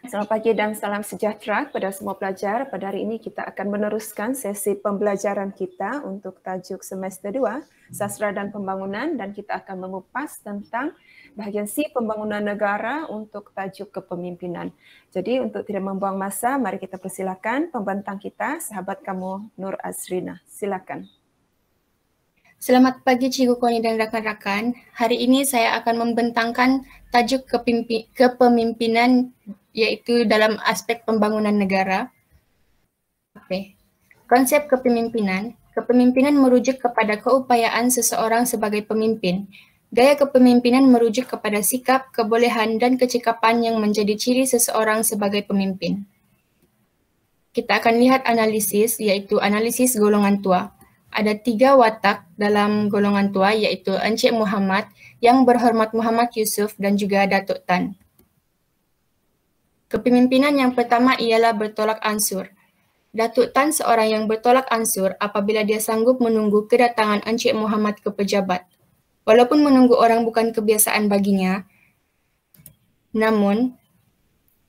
Selamat pagi dan salam sejahtera kepada semua pelajar. Pada hari ini kita akan meneruskan sesi pembelajaran kita untuk tajuk semester 2, Sastra dan Pembangunan, dan kita akan mengupas tentang bahagian C, Pembangunan Negara untuk tajuk kepemimpinan. Jadi untuk tidak membuang masa, mari kita persilakan pembentang kita, sahabat kamu Nur Azrina. Silakan. Selamat pagi Cikgu Koni dan rakan-rakan. Hari ini saya akan membentangkan tajuk kepemimpinan iaitu dalam aspek pembangunan negara. Konsep kepemimpinan. Kepemimpinan merujuk kepada keupayaan seseorang sebagai pemimpin. Gaya kepemimpinan merujuk kepada sikap, kebolehan dan kecekapan yang menjadi ciri seseorang sebagai pemimpin. Kita akan lihat analisis iaitu analisis golongan tua. Ada 3 watak dalam golongan tua iaitu Encik Muhammad, Yang Berhormat Muhammad Yusuf dan juga Datuk Tan. Kepemimpinan yang pertama ialah bertolak ansur. Datuk Tan seorang yang bertolak ansur apabila dia sanggup menunggu kedatangan Encik Muhammad ke pejabat. Walaupun menunggu orang bukan kebiasaan baginya, namun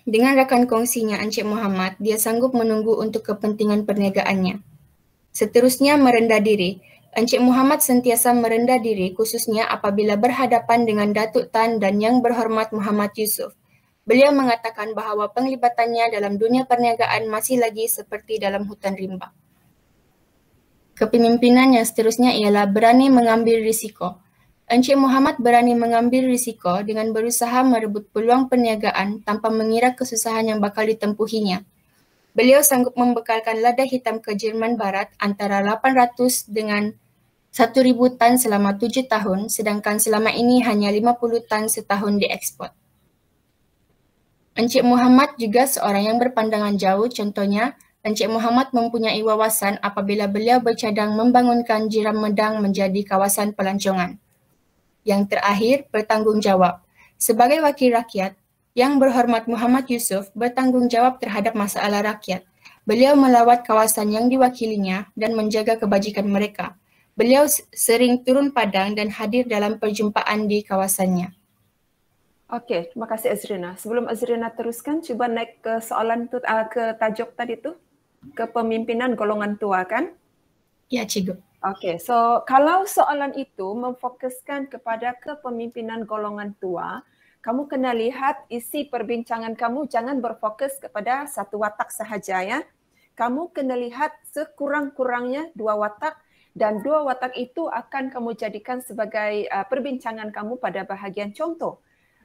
dengan rakan kongsinya Encik Muhammad, dia sanggup menunggu untuk kepentingan perniagaannya. Seterusnya, merendah diri. Encik Muhammad sentiasa merendah diri khususnya apabila berhadapan dengan Datuk Tan dan Yang Berhormat Muhammad Yusuf. Beliau mengatakan bahawa penglibatannya dalam dunia perniagaan masih lagi seperti dalam hutan rimba. Kepemimpinan yang seterusnya ialah berani mengambil risiko. Encik Muhammad berani mengambil risiko dengan berusaha merebut peluang perniagaan tanpa mengira kesusahan yang bakal ditempuhinya. Beliau sanggup membekalkan lada hitam ke Jerman Barat antara 800 dengan 1,000 tan selama 7 tahun, sedangkan selama ini hanya 50 tan setahun diekspor. Encik Muhammad juga seorang yang berpandangan jauh, contohnya Encik Muhammad mempunyai wawasan apabila beliau bercadang membangunkan Jiran Medang menjadi kawasan pelancongan. Yang terakhir, bertanggungjawab. Sebagai wakil rakyat, Yang Berhormat Muhammad Yusuf bertanggungjawab terhadap masalah rakyat. Beliau melawat kawasan yang diwakilinya dan menjaga kebajikan mereka. Beliau sering turun padang dan hadir dalam perjumpaan di kawasannya. Okey, terima kasih Azrina. Sebelum Azrina teruskan, cuba naik ke soalan tu, ke tajuk tadi tu, kepemimpinan golongan tua kan? Ya, Cikgu. Okey, so kalau soalan itu memfokuskan kepada kepemimpinan golongan tua, kamu kena lihat isi perbincangan kamu jangan berfokus kepada satu watak sahaja ya. Kamu kena lihat sekurang-kurangnya 2 watak dan 2 watak itu akan kamu jadikan sebagai perbincangan kamu pada bahagian contoh.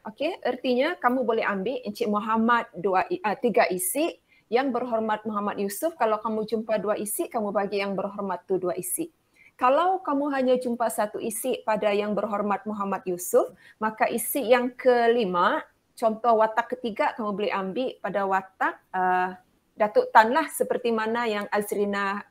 Okey, artinya kamu boleh ambil Encik Muhammad 3 isi, Yang Berhormat Muhammad Yusuf. Kalau kamu jumpa 2 isi, kamu bagi Yang Berhormat tu 2 isi. Kalau kamu hanya jumpa 1 isi pada Yang Berhormat Muhammad Yusuf, maka isi yang kelima, contoh watak ketiga, kamu boleh ambil pada watak Datuk Tan lah, seperti mana yang Azrina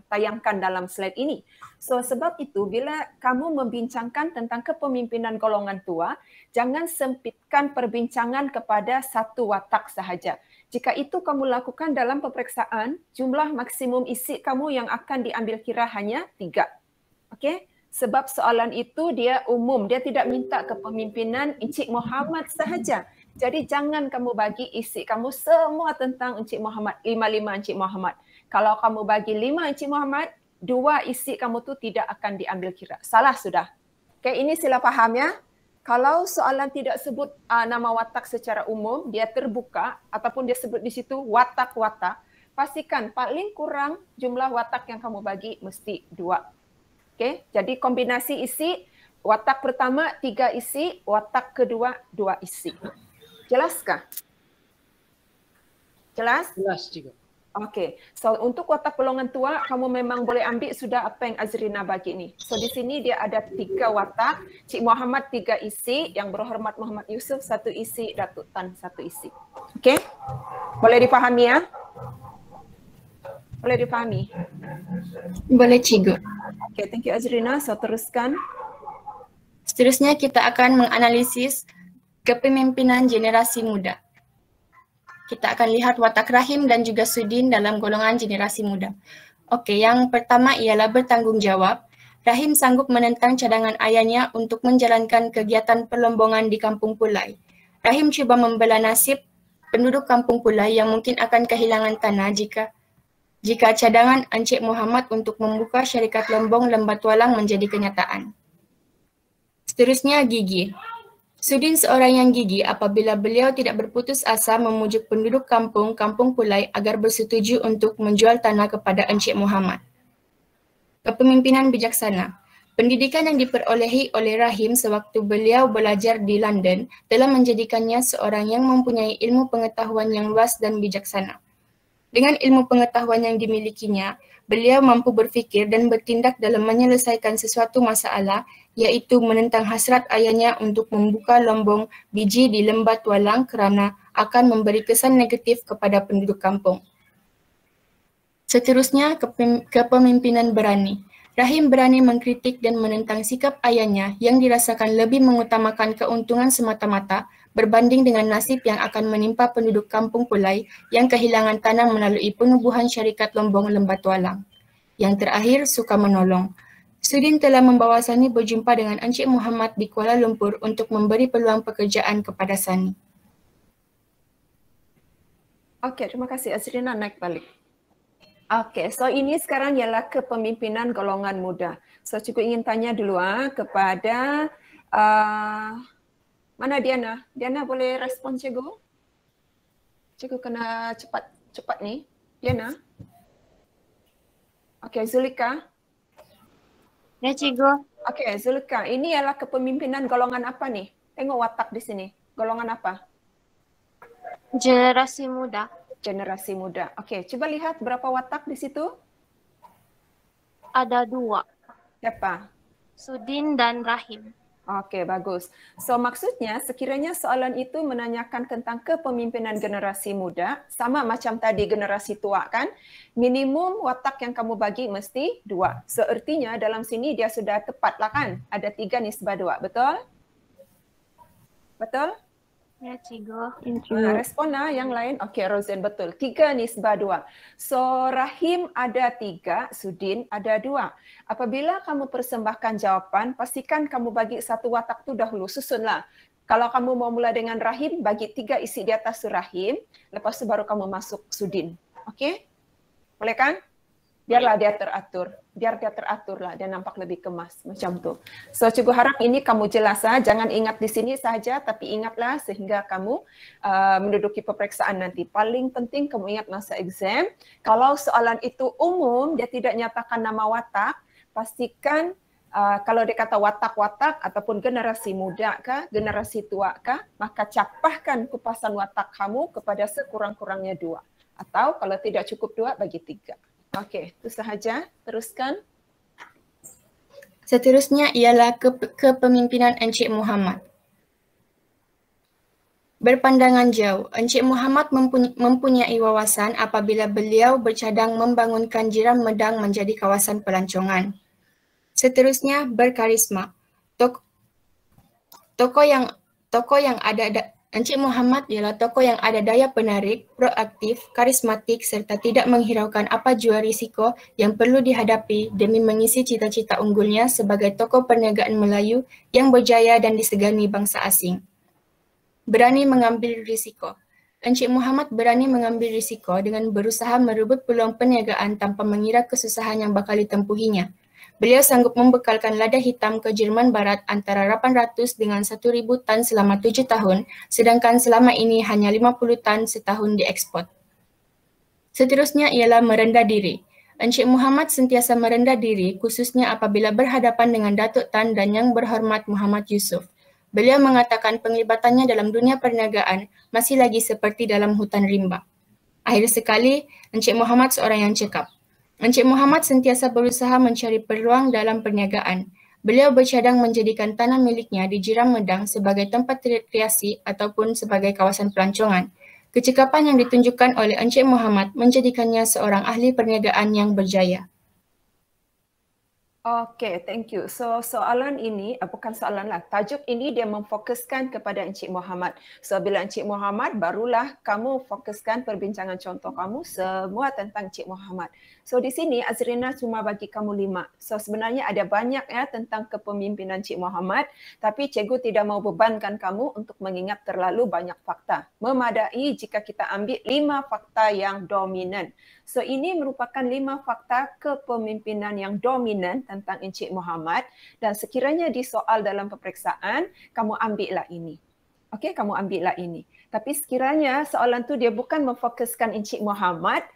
tayangkan dalam slide ini. So sebab itu bila kamu membincangkan tentang kepemimpinan golongan tua, jangan sempitkan perbincangan kepada satu watak sahaja. Jika itu kamu lakukan dalam peperiksaan, jumlah maksimum isi kamu yang akan diambil kira hanya 3. Okey? Sebab soalan itu dia umum, dia tidak minta kepemimpinan Encik Muhammad sahaja. Jadi jangan kamu bagi isi kamu semua tentang Encik Muhammad, 5 Encik Muhammad. Kalau kamu bagi 5 Encik Muhammad, 2 isi kamu tu tidak akan diambil kira. Salah sudah. Okey, ini sila faham ya. Kalau soalan tidak sebut nama watak secara umum, dia terbuka ataupun dia sebut di situ watak-watak, pastikan paling kurang jumlah watak yang kamu bagi mesti 2. Okey, jadi kombinasi isi, watak pertama 3 isi, watak kedua 2 isi. Jelaskah? Jelas? Jelas, Cikgu. Okey, so untuk watak golongan tua, kamu memang boleh ambil sudah apa yang Azrina bagi ni. So di sini dia ada 3 watak, Cik Muhammad 3 isi, Yang Berhormat Muhammad Yusuf 1 isi, Datuk Tan 1 isi. Okey? Boleh dipahami ya? Boleh dipahami? Boleh, Cikgu. Okey, thank you Azrina. So teruskan. Seterusnya kita akan menganalisis kepemimpinan generasi muda. Kita akan lihat watak Rahim dan juga Sudin dalam golongan generasi muda. Okey, yang pertama ialah bertanggungjawab. Rahim sanggup menentang cadangan ayahnya untuk menjalankan kegiatan perlombongan di Kampung Pulai. Rahim cuba membela nasib penduduk kampung Pulai yang mungkin akan kehilangan tanah jika cadangan Encik Muhammad untuk membuka syarikat Lombong Lembat Walang menjadi kenyataan. Seterusnya, gigi. Sudin seorang yang gigi apabila beliau tidak berputus asa memujuk penduduk kampung Pulai agar bersetuju untuk menjual tanah kepada Encik Muhammad. Kepemimpinan bijaksana. Pendidikan yang diperolehi oleh Rahim sewaktu beliau belajar di London telah menjadikannya seorang yang mempunyai ilmu pengetahuan yang luas dan bijaksana. Dengan ilmu pengetahuan yang dimilikinya, beliau mampu berfikir dan bertindak dalam menyelesaikan sesuatu masalah, iaitu menentang hasrat ayahnya untuk membuka lombong biji di Lembat Walang kerana akan memberi kesan negatif kepada penduduk kampung. Seterusnya, kepemimpinan berani. Rahim berani mengkritik dan menentang sikap ayahnya yang dirasakan lebih mengutamakan keuntungan semata-mata berbanding dengan nasib yang akan menimpa penduduk kampung Pulai yang kehilangan tanah melalui penubuhan syarikat Lombong Lembat Walang. Yang terakhir, suka menolong. Sudin telah membawa Sani berjumpa dengan Encik Muhammad di Kuala Lumpur untuk memberi peluang pekerjaan kepada Sani. Okey, terima kasih. Azrina naik balik. Okey, so ini sekarang ialah kepemimpinan golongan muda. So cikgu ingin tanya dulu kepada mana Diana? Diana boleh respon cikgu? Cikgu kena cepat ni. Diana? Okey, Zulika. Ya, cikgu. Okey, Zulika, ini ialah kepemimpinan golongan apa ni? Tengok watak di sini. Golongan apa? Generasi muda. Generasi muda. Okey, cuba lihat berapa watak di situ? Ada 2. Siapa? Sudin dan Rahim. Okey, bagus. So maksudnya sekiranya soalan itu menanyakan tentang kepemimpinan generasi muda, sama macam tadi generasi tua kan, minimum watak yang kamu bagi mesti 2. So artinya dalam sini dia sudah tepatlah kan? Ada 3:2, betul? Betul? Ya, cikgu. Respon yang lain. Okey, Rosen betul. 3:2. So Rahim ada 3, Sudin ada 2. Apabila kamu persembahkan jawapan, pastikan kamu bagi satu watak tu dahulu, susunlah. Kalau kamu mau mula dengan Rahim, bagi 3 isi di atas tu Rahim, lepas tu baru kamu masuk Sudin. Okey? Boleh kan? Biarlah dia teratur. Biar dia teratur lah, dia nampak lebih kemas macam tu. So cikgu harap ini kamu jelas jangan ingat di sini saja, tapi ingatlah sehingga kamu menduduki peperiksaan nanti. Paling penting kamu ingat masa exam, kalau soalan itu umum, dia tidak nyatakan nama watak, pastikan kalau dia kata watak-watak ataupun generasi muda kah, generasi tua kah, maka capahkan kupasan watak kamu kepada sekurang-kurangnya 2. Atau kalau tidak cukup 2, bagi 3. Okey, itu sahaja. Teruskan. Seterusnya ialah kepemimpinan Encik Muhammad. Berpandangan jauh, Encik Muhammad mempunyai wawasan apabila beliau bercadang membangunkan Jiran Medang menjadi kawasan pelancongan. Seterusnya, berkarisma. Encik Muhammad ialah tokoh yang ada daya penarik, proaktif, karismatik serta tidak menghiraukan apa jua risiko yang perlu dihadapi demi mengisi cita-cita unggulnya sebagai tokoh perniagaan Melayu yang berjaya dan disegani bangsa asing. Berani mengambil risiko. Encik Muhammad berani mengambil risiko dengan berusaha merebut peluang perniagaan tanpa mengira kesusahan yang bakal ditempuhinya. Beliau sanggup membekalkan lada hitam ke Jerman Barat antara 800 dengan 1,000 tan selama 7 tahun, sedangkan selama ini hanya 50 tan setahun diekspor. Seterusnya ialah merendah diri. Encik Muhammad sentiasa merendah diri, khususnya apabila berhadapan dengan Datuk Tan dan Yang Berhormat Muhammad Yusof. Beliau mengatakan penglibatannya dalam dunia perniagaan masih lagi seperti dalam hutan rimba. Akhir sekali, Encik Muhammad seorang yang cekap. Encik Muhammad sentiasa berusaha mencari peluang dalam perniagaan. Beliau bercadang menjadikan tanah miliknya di Jiran Medang sebagai tempat rekreasi ataupun sebagai kawasan pelancongan. Kecekapan yang ditunjukkan oleh Encik Muhammad menjadikannya seorang ahli perniagaan yang berjaya. Okay, thank you. So soalan ini, bukan soalan lah, tajuk ini dia memfokuskan kepada Encik Muhammad. So bila Encik Muhammad, barulah kamu fokuskan perbincangan contoh kamu semua tentang Encik Muhammad. So di sini Azrina cuma bagi kamu 5. So sebenarnya ada banyak ya tentang kepemimpinan Encik Muhammad, tapi cikgu tidak mau bebankan kamu untuk mengingat terlalu banyak fakta. Memadai jika kita ambil 5 fakta yang dominan. So ini merupakan 5 fakta kepemimpinan yang dominan tentang Encik Muhammad dan sekiranya di soal dalam peperiksaan, kamu ambillah ini. Okey, kamu ambillah ini. Tapi sekiranya soalan tu dia bukan memfokuskan Encik Muhammad,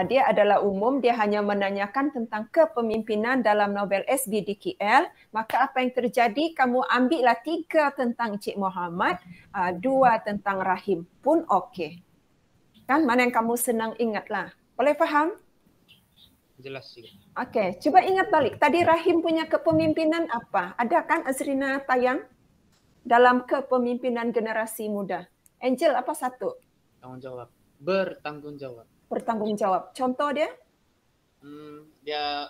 dia adalah umum, dia hanya menanyakan tentang kepemimpinan dalam novel SBDKL, maka apa yang terjadi, kamu ambillah 3 tentang Encik Muhammad, 2 tentang Rahim pun okey. Kan, mana yang kamu senang ingatlah. Boleh faham? Jelas juga. Okey, cuba ingat balik. Tadi Rahim punya kepemimpinan apa? Ada kan Azrina tayang dalam kepemimpinan generasi muda? Angel apa satu? Tanggung jawab. Bertanggung jawab. Bertanggung jawab. Contoh dia? Dia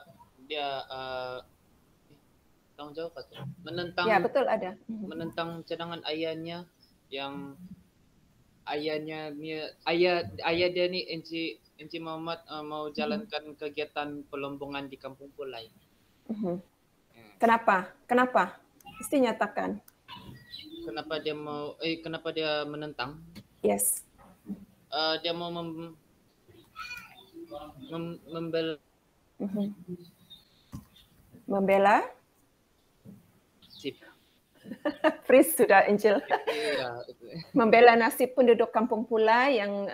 tanggung jawab apa? Menentang. Ya, betul ada. Menentang cadangan ayahnya yang ayah dia ni Encik Muhammad mau jalankan kegiatan pelombongan di Kampung Pulai. Kenapa? Kenapa? Mesti nyatakan. Kenapa dia menentang? Yes. Dia mau membela? Sip. Freeze sudah Angel. Ya. Membela nasib penduduk Kampung Pulai yang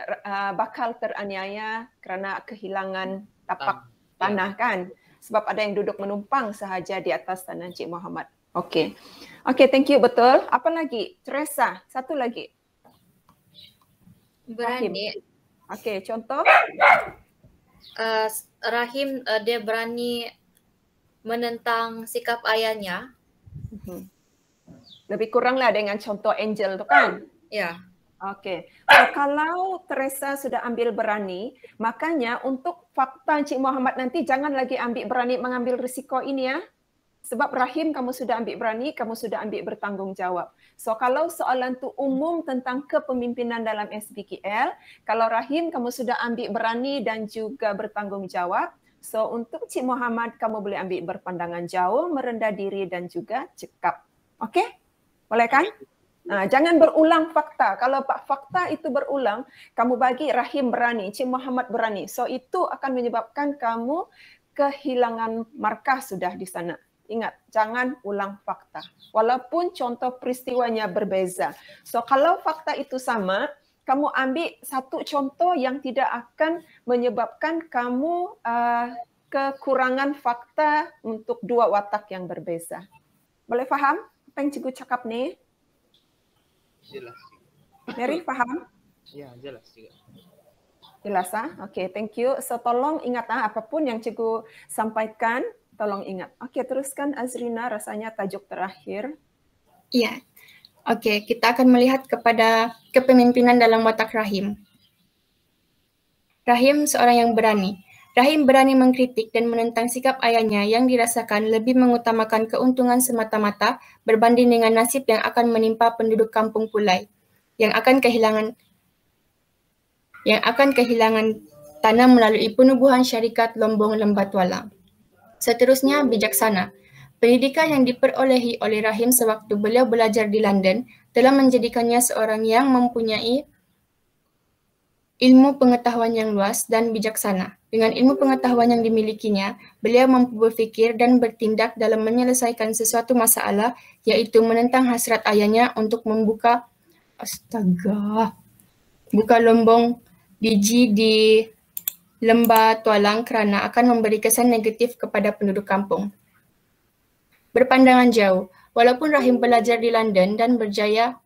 bakal teraniaya kerana kehilangan tapak tanah kan. Sebab ada yang duduk menumpang sahaja di atas tanah Encik Muhammad. Okey. Okey, thank you, betul. Apa lagi? Teresa, satu lagi. Berani. Okey, contoh. Rahim dia berani menentang sikap ayahnya. Lebih kuranglah dengan contoh Angel tu kan? Ya. Okey. So, kalau Teresa sudah ambil berani, makanya untuk fakta Encik Muhammad nanti jangan lagi ambil berani mengambil risiko ini ya. Sebab Rahim kamu sudah ambil berani, kamu sudah ambil bertanggungjawab. So kalau soalan tu umum tentang kepemimpinan dalam SBKL, kalau Rahim kamu sudah ambil berani dan juga bertanggungjawab. So untuk Encik Muhammad kamu boleh ambil berpandangan jauh, merendah diri dan juga cekap. Okey? Boleh kan? Jangan berulang fakta. Kalau fakta itu berulang, kamu bagi Rahim berani, Encik Muhammad berani. So itu akan menyebabkan kamu kehilangan markah sudah di sana. Ingat, jangan ulang fakta. Walaupun contoh peristiwanya berbeza. So kalau fakta itu sama, kamu ambil satu contoh yang tidak akan menyebabkan kamu kekurangan fakta untuk 2 watak yang berbeza. Boleh faham apa yang cikgu cakap ni? Jelas. Mary faham? Ya, jelas juga. Jelas Okey, thank you. So tolong ingat apapun yang cikgu sampaikan, tolong ingat. Okey, teruskan Azrina, rasanya tajuk terakhir. Ya. Okey, kita akan melihat kepada kepemimpinan dalam watak Rahim. Rahim seorang yang berani. Rahim berani mengkritik dan menentang sikap ayahnya yang dirasakan lebih mengutamakan keuntungan semata-mata berbanding dengan nasib yang akan menimpa penduduk Kampung Pulai yang akan kehilangan tanah melalui penubuhan syarikat Lombong Lembah Tualang. Seterusnya, bijaksana. Pendidikan yang diperolehi oleh Rahim sewaktu beliau belajar di London telah menjadikannya seorang yang mempunyai ilmu pengetahuan yang luas dan bijaksana. Dengan ilmu pengetahuan yang dimilikinya, beliau mampu berfikir dan bertindak dalam menyelesaikan sesuatu masalah, iaitu menentang hasrat ayahnya untuk membuka lombong biji di Lembah Tualang kerana akan memberi kesan negatif kepada penduduk kampung. Berpandangan jauh. Walaupun Rahim belajar di London dan berjaya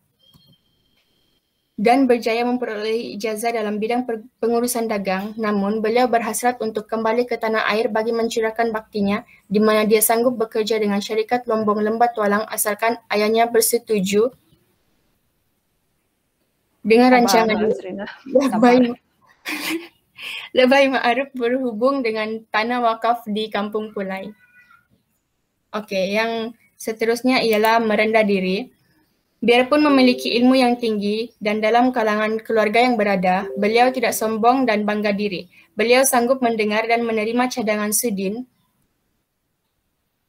memperoleh ijazah dalam bidang pengurusan dagang, namun beliau berhasrat untuk kembali ke tanah air bagi mencurahkan baktinya di mana dia sanggup bekerja dengan syarikat Lombong Lembah Tualang asalkan ayahnya bersetuju dengan rancangan Lebay Ma'arif berhubung dengan tanah wakaf di Kampung Pulai. Okey, yang seterusnya ialah merendah diri. Biarpun memiliki ilmu yang tinggi dan dalam kalangan keluarga yang berada, beliau tidak sombong dan bangga diri. Beliau sanggup mendengar dan menerima cadangan Sudin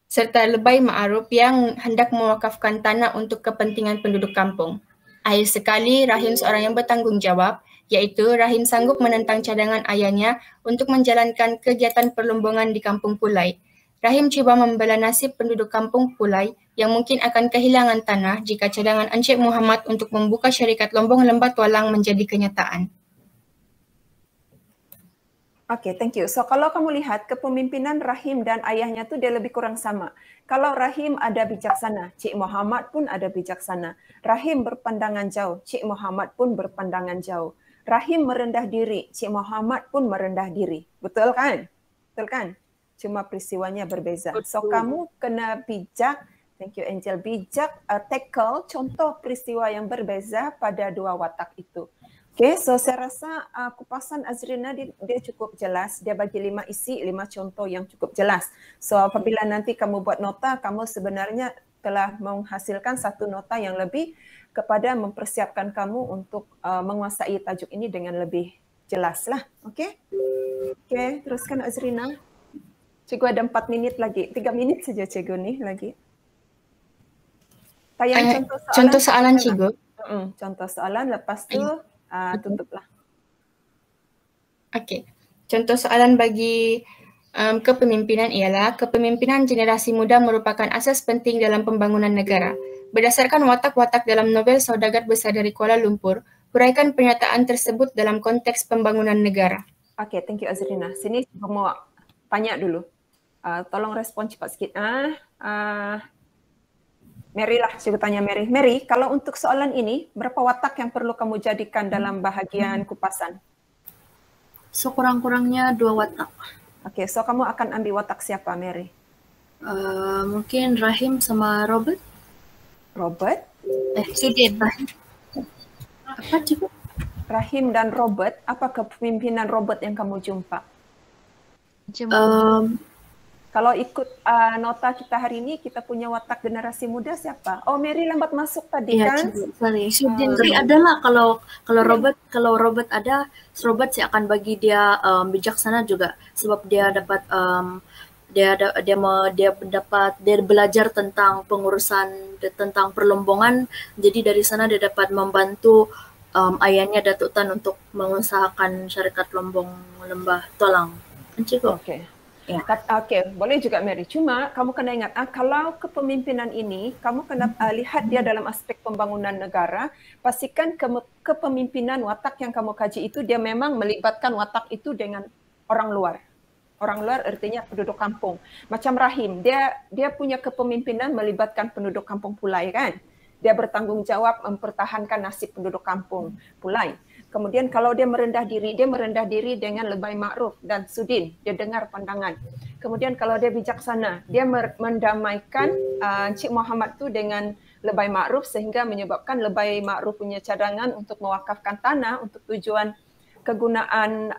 serta lebay ma'ruf yang hendak mewakafkan tanah untuk kepentingan penduduk kampung. Akhir sekali, Rahim seorang yang bertanggungjawab, iaitu Rahim sanggup menentang cadangan ayahnya untuk menjalankan kegiatan perlombongan di Kampung Pulai. Rahim cuba membela nasib penduduk Kampung Pulai yang mungkin akan kehilangan tanah jika cadangan Encik Muhammad untuk membuka syarikat Lombong Lembah Tualang menjadi kenyataan. Okay, thank you. So kalau kamu lihat kepemimpinan Rahim dan ayahnya tu dia lebih kurang sama. Kalau Rahim ada bijaksana, Cik Muhammad pun ada bijaksana. Rahim berpandangan jauh, Cik Muhammad pun berpandangan jauh. Rahim merendah diri, Cik Muhammad pun merendah diri. Betul kan? Betul kan? Cuma peristiwanya berbeza. So kamu kena bijak, thank you Angel, bijak tackle contoh peristiwa yang berbeza pada dua watak itu. Okay, so saya rasa kupasan Azrina dia cukup jelas. Dia bagi 5 isi, 5 contoh yang cukup jelas. So apabila nanti kamu buat nota, kamu sebenarnya telah menghasilkan satu nota yang lebih kepada mempersiapkan kamu untuk menguasai tajuk ini dengan lebih jelas lah. Okay? Okay, teruskan Azrina. Cikgu ada 4 minit lagi. 3 minit saja cikgu ni lagi. Tayang contoh soalan cikgu. Contoh soalan, lepas tu tutuplah. Okey. Contoh soalan bagi kepemimpinan ialah kepemimpinan generasi muda merupakan asas penting dalam pembangunan negara. Berdasarkan watak-watak dalam novel Saudagar Besar dari Kuala Lumpur, huraikan pernyataan tersebut dalam konteks pembangunan negara. Okey, thank you Azrina. Sini saya mau tanya dulu. Tolong respon cepat sikit. Mary lah, saya tanya Mary. Mary, kalau untuk soalan ini, berapa watak yang perlu kamu jadikan dalam bahagian kupasan? Sekurang-kurangnya 2 watak. Okey, so kamu akan ambil watak siapa, Mary? Mungkin Rahim sama Robert. Robert? Sudin. Apa cikgu? Rahim dan Robert, apa kepemimpinan Robert yang kamu jumpa? Kalau ikut nota kita hari ini, kita punya watak generasi muda siapa? Oh, Mary lambat masuk tadi kan? Sorry. Tapi adalah kalau Robert ada, Robert saya akan bagi dia bijaksana juga sebab dia dapat dia belajar tentang pengurusan tentang perlombongan. Jadi dari sana dia dapat membantu ayahnya Datuk Tan untuk mengusahakan syarikat Lombong Lembah Tualang. Okey. Ya. Okey, boleh juga Mary. Cuma kamu kena ingat, kalau kepemimpinan ini, kamu kena lihat dia dalam aspek pembangunan negara, pastikan kepemimpinan watak yang kamu kaji itu dia memang melibatkan watak itu dengan orang luar. Orang luar artinya penduduk kampung. Macam Rahim, dia punya kepemimpinan melibatkan penduduk kampung Pulai kan? Dia bertanggungjawab mempertahankan nasib penduduk kampung Pulai. Kemudian kalau dia merendah diri dengan lebay ma'ruf dan Sudin, dia dengar pandangan. Kemudian kalau dia bijaksana, dia mendamaikan Encik Muhammad tu dengan lebay ma'ruf sehingga menyebabkan lebay ma'ruf punya cadangan untuk mewakafkan tanah untuk tujuan kegunaan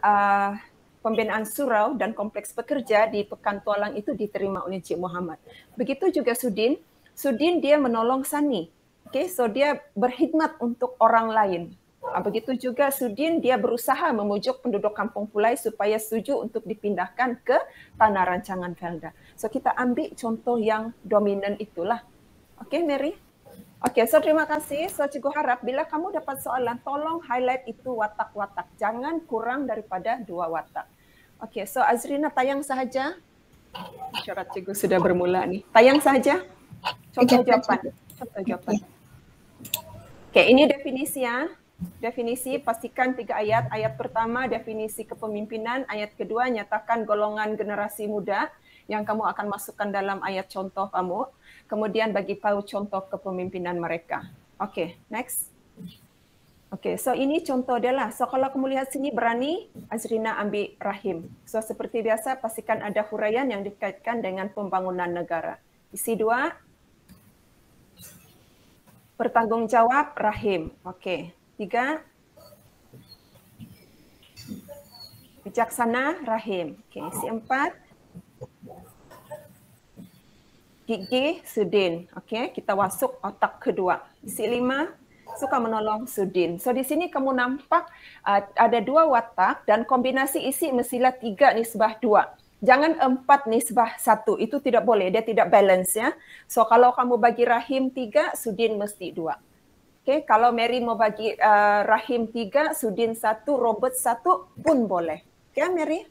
pembinaan surau dan kompleks pekerja di Pekan Tualang itu diterima oleh Encik Muhammad. Begitu juga Sudin. Sudin dia menolong Sani. Okay, so dia berkhidmat untuk orang lain. Begitu juga Sudin, dia berusaha memujuk penduduk Kampung Pulai supaya setuju untuk dipindahkan ke tanah rancangan Felda. So kita ambil contoh yang dominan itulah. Okey Mary? Okey, so terima kasih. So cikgu harap bila kamu dapat soalan, tolong highlight itu watak-watak. Jangan kurang daripada 2 watak. Okey, so Azrina tayang sahaja. Syarat cikgu sudah bermula nih. Tayang sahaja. Contoh jawapan. Contoh jawapan. Okey, ini definisi ya. Definisi, pastikan 3 ayat. Ayat pertama, definisi kepemimpinan. Ayat kedua, nyatakan golongan generasi muda yang kamu akan masukkan dalam ayat contoh kamu. Kemudian bagi tahu contoh kepemimpinan mereka. Okey, next. Okey, so ini contoh dia lah. So kalau kamu lihat sini berani, Azrina ambil Rahim. So seperti biasa, pastikan ada huraian yang dikaitkan dengan pembangunan negara. Isi 2, bertanggungjawab Rahim. Okey. 3, bijaksana Rahim. Okay, isi 4, Gigi Sudin. Okey, kita masuk otak kedua. Isi 5 suka menolong Sudin. So di sini kamu nampak ada 2 watak dan kombinasi isi mestilah 3:2. Jangan 4:1. Itu tidak boleh, dia tidak balance ya. So kalau kamu bagi Rahim 3, Sudin mesti 2. Okey, kalau Mary mau bagi Rahim 3, Sudin 1, Robert 1 pun boleh. Okey Mary?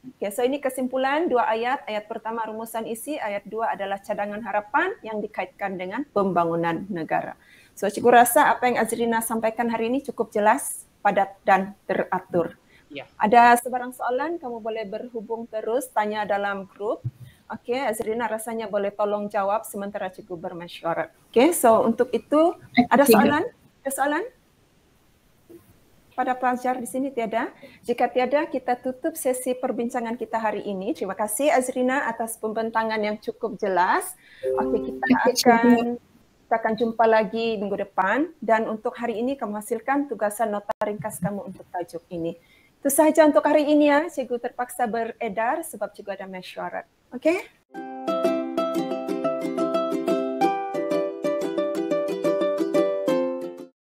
Okey, so ini kesimpulan 2 ayat. Ayat pertama rumusan isi, ayat 2 adalah cadangan harapan yang dikaitkan dengan pembangunan negara. So cikgu rasa apa yang Azrina sampaikan hari ini cukup jelas, padat dan teratur. Ya. Ada sebarang soalan, kamu boleh berhubung terus, tanya dalam grup. Okey, Azrina rasanya boleh tolong jawab sementara cikgu bermesyuarat. Okey, so untuk itu ada soalan? Ada soalan? Pada pelajar di sini tiada. Jika tiada, kita tutup sesi perbincangan kita hari ini. Terima kasih Azrina atas pembentangan yang cukup jelas. Okey, kita akan jumpa lagi minggu depan dan untuk hari ini kamu hasilkan tugasan nota ringkas kamu untuk tajuk ini. Itu sahaja untuk hari ini ya. Cikgu terpaksa beredar sebab cikgu ada mesyuarat. Okey?